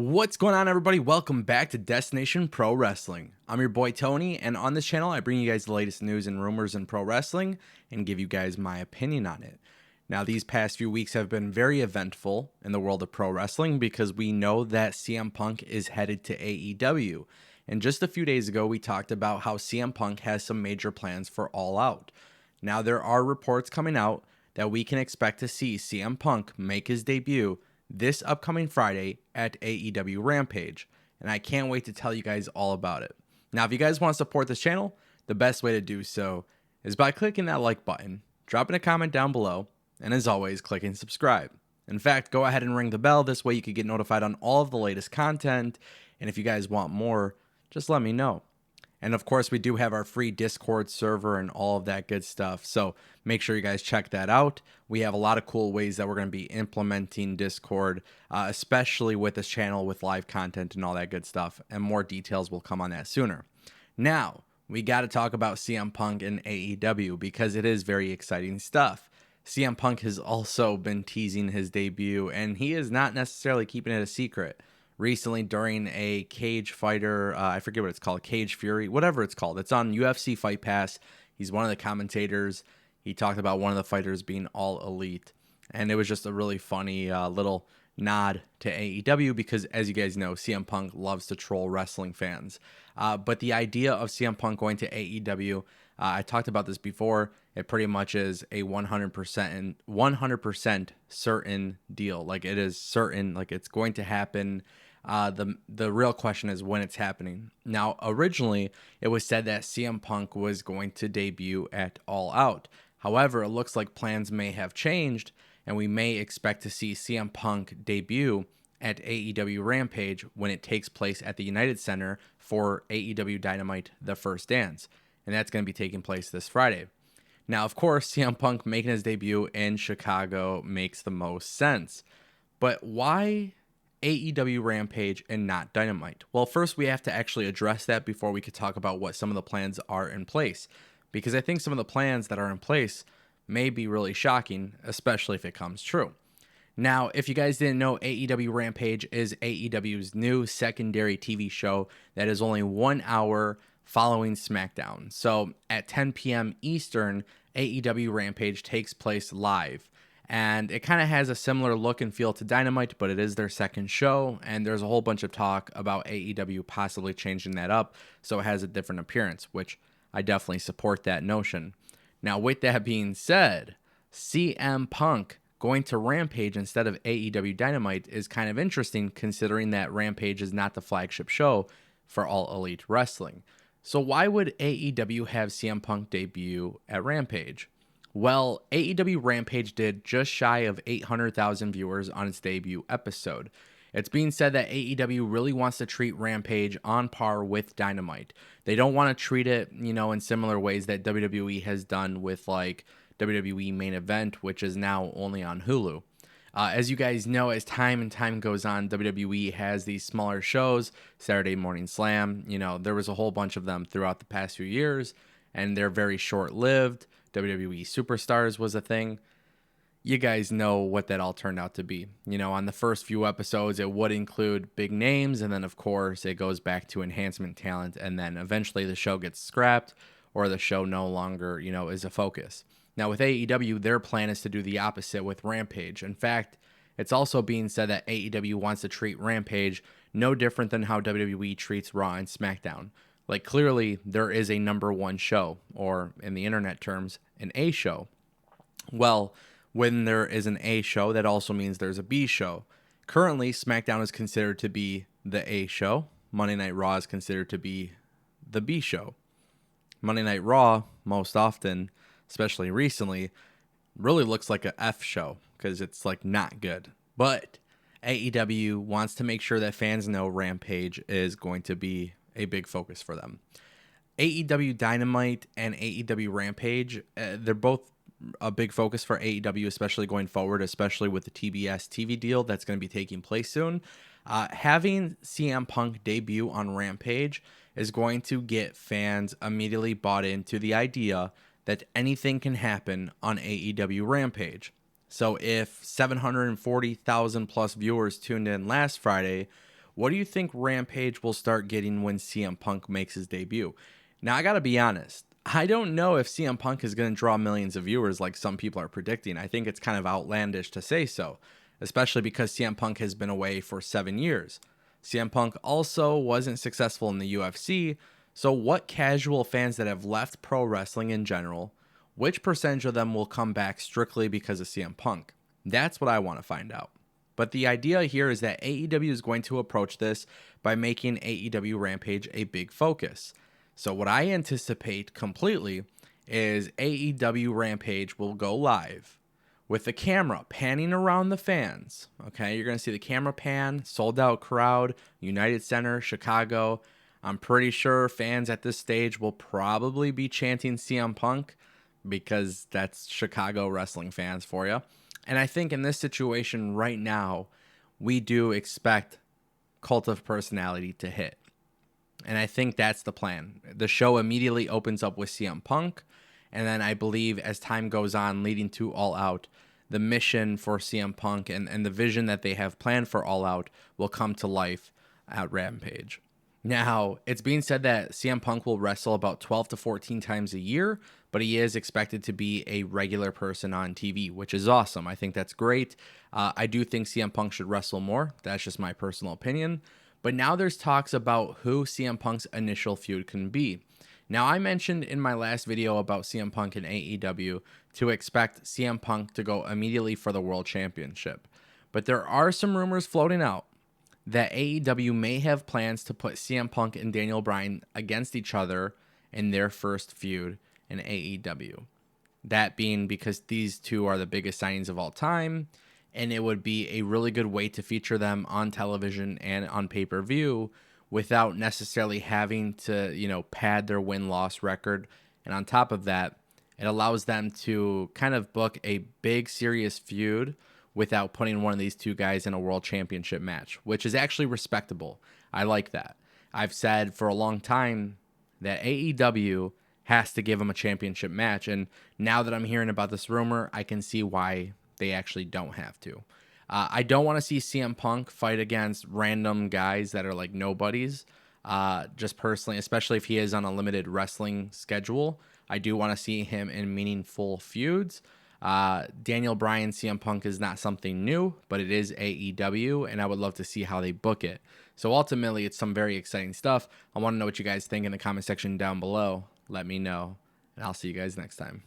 What's going on, everybody? Welcome back to Destination Pro Wrestling. I'm your boy Tony, and on this channel I bring you guys the latest news and rumors in pro wrestling and give you guys my opinion on it. Now, these past few weeks have been very eventful in the world of pro wrestling because we know that CM Punk is headed to AEW. And just a few days ago, we talked about how CM Punk has some major plans for All Out. Now, there are reports coming out that we can expect to see CM Punk make his debut this upcoming Friday at AEW Rampage, and I can't wait to tell you guys all about it. Now, if you guys want to support this channel, the best way to do so is by clicking that like button, dropping a comment down below, and as always, clicking subscribe. In fact, go ahead and ring the bell. This way you can get notified on all of the latest content, and if you guys want more, just let me know. And of course, we do have our free Discord server and all of that good stuff. So make sure you guys check that out. We have a lot of cool ways that we're going to be implementing Discord, especially with this channel with live content and all that good stuff. And more details will come on that sooner. Now, we got to talk about CM Punk and AEW because it is very exciting stuff. CM Punk has also been teasing his debut, and he is not necessarily keeping it a secret. Recently, during a cage fighter, I forget what it's called, Cage Fury, whatever it's called. It's on UFC Fight Pass. He's one of the commentators. He talked about one of the fighters being all elite. And it was just a really funny little nod to AEW because, as you guys know, CM Punk loves to troll wrestling fans. But the idea of CM Punk going to AEW, I talked about this before. It pretty much is a 100% certain deal. Like, it is certain, like it's going to happen. The real question is when it's happening. Now, originally, it was said that CM Punk was going to debut at All Out. However, it looks like plans may have changed, and we may expect to see CM Punk debut at AEW Rampage when it takes place at the United Center for AEW Dynamite The First Dance. And that's going to be taking place this Friday. Now, of course, CM Punk making his debut in Chicago makes the most sense. But why AEW Rampage and not Dynamite? Well, first we have to actually address that before we could talk about what some of the plans are in place. Because I think some of the plans that are in place may be really shocking, especially if it comes true. Now, if you guys didn't know, AEW Rampage is AEW's new secondary TV show that is only 1 hour following SmackDown. So at 10 p.m. Eastern, AEW Rampage takes place live. And it kind of has a similar look and feel to Dynamite, but it is their second show. And there's a whole bunch of talk about AEW possibly changing that up so it has a different appearance, which I definitely support that notion. Now, with that being said, CM Punk going to Rampage instead of AEW Dynamite is kind of interesting considering that Rampage is not the flagship show for All Elite Wrestling. So why would AEW have CM Punk debut at Rampage? Well, AEW Rampage did just shy of 800,000 viewers on its debut episode. It's being said that AEW really wants to treat Rampage on par with Dynamite. They don't want to treat it, in similar ways that WWE has done with like WWE Main Event, which is now only on Hulu. As you guys know, as time and time goes on, WWE has these smaller shows, Saturday Morning Slam. There was a whole bunch of them throughout the past few years, and they're very short-lived. WWE Superstars was a thing. You guys know what that all turned out to be. On the first few episodes, it would include big names, and then, of course, it goes back to enhancement talent, and then eventually the show gets scrapped, or the show no longer, is a focus. Now, with AEW, their plan is to do the opposite with Rampage. In fact, it's also being said that AEW wants to treat Rampage no different than how WWE treats Raw and SmackDown. Like, clearly, there is a number one show, or in the internet terms, an A show. Well, when there is an A show, that also means there's a B show. Currently, SmackDown is considered to be the A show. Monday Night Raw is considered to be the B show. Monday Night Raw, most often, especially recently, really looks like a F show because it's like not good. But AEW wants to make sure that fans know Rampage is going to be a big focus for them. AEW Dynamite and AEW Rampage, they're both a big focus for AEW, especially going forward, especially with the TBS TV deal that's going to be taking place soon. Having CM Punk debut on Rampage is going to get fans immediately bought into the idea that anything can happen on AEW Rampage. So if 740,000 plus viewers tuned in last Friday, What do you think Rampage will start getting when CM Punk makes his debut? Now, I got to be honest. I don't know if CM Punk is going to draw millions of viewers like some people are predicting. I think it's kind of outlandish to say so, especially because CM Punk has been away for 7 years. CM Punk also wasn't successful in the UFC, so what casual fans that have left pro wrestling in general, which percentage of them will come back strictly because of CM Punk? That's what I want to find out. But the idea here is that AEW is going to approach this by making AEW Rampage a big focus. So what I anticipate completely is AEW Rampage will go live with the camera panning around the fans. Okay, you're going to see the camera pan, sold out crowd, United Center, Chicago. I'm pretty sure fans at this stage will probably be chanting CM Punk because that's Chicago wrestling fans for you. And I think in this situation right now, we do expect Cult of Personality to hit. And I think that's the plan. The show immediately opens up with CM Punk. And then I believe as time goes on, leading to All Out, the mission for CM Punk and the vision that they have planned for All Out will come to life at Rampage. Now, it's being said that CM Punk will wrestle about 12 to 14 times a year, but he is expected to be a regular person on TV, which is awesome. I think that's great. I do think CM Punk should wrestle more. That's just my personal opinion. But now there's talks about who CM Punk's initial feud can be. Now, I mentioned in my last video about CM Punk and AEW to expect CM Punk to go immediately for the World Championship. But there are some rumors floating out that AEW may have plans to put CM Punk and Daniel Bryan against each other in their first feud in AEW. That being because these two are the biggest signings of all time, and it would be a really good way to feature them on television and on pay-per-view without necessarily having to, pad their win-loss record. And on top of that, it allows them to kind of book a big, serious feud without putting one of these two guys in a world championship match, which is actually respectable. I like that. I've said for a long time that AEW has to give them a championship match, and now that I'm hearing about this rumor, I can see why they actually don't have to. I don't want to see CM Punk fight against random guys that are like nobodies, just personally, especially if he is on a limited wrestling schedule. I do want to see him in meaningful feuds. Daniel Bryan, CM Punk is not something new, but it is AEW, and I would love to see how they book it. So ultimately, it's some very exciting stuff. I want to know what you guys think in the comment section down below. Let me know, and I'll see you guys next time.